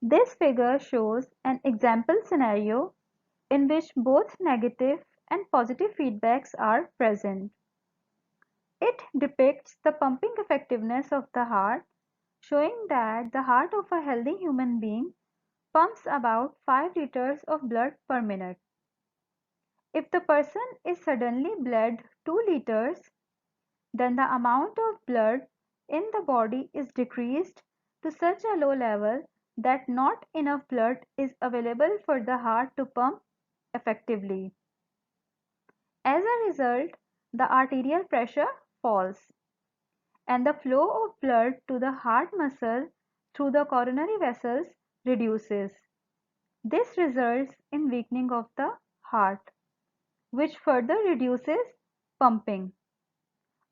This figure shows an example scenario in which both negative and positive feedbacks are present. It depicts the pumping effectiveness of the heart, showing that the heart of a healthy human being pumps about 5 liters of blood per minute. If the person is suddenly bled 2 liters, then the amount of blood in the body is decreased to such a low level that not enough blood is available for the heart to pump effectively. As a result, the arterial pressure falls, and the flow of blood to the heart muscle through the coronary vessels reduces. This results in weakening of the heart, which further reduces pumping.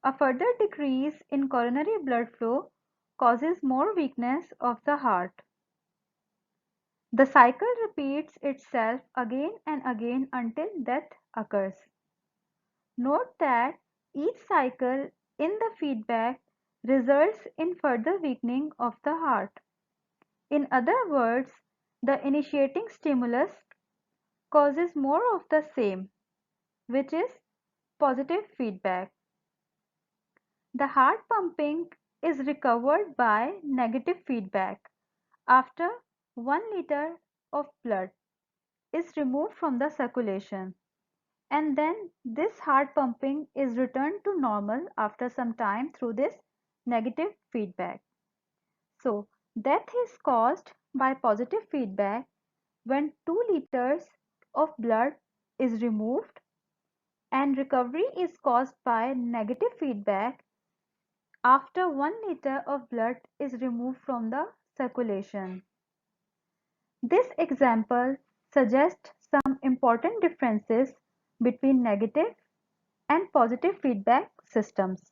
A further decrease in coronary blood flow causes more weakness of the heart. The cycle repeats itself again and again until death occurs. Note that each cycle in the feedback results in further weakening of the heart. In other words, the initiating stimulus causes more of the same, which is positive feedback. The heart pumping is recovered by negative feedback after 1 liter of blood is removed from the circulation, and then this heart pumping is returned to normal after some time through this negative feedback. So, death is caused by positive feedback when 2 liters of blood is removed, and recovery is caused by negative feedback after 1 liter of blood is removed from the circulation. This example suggests some important differences between negative and positive feedback systems.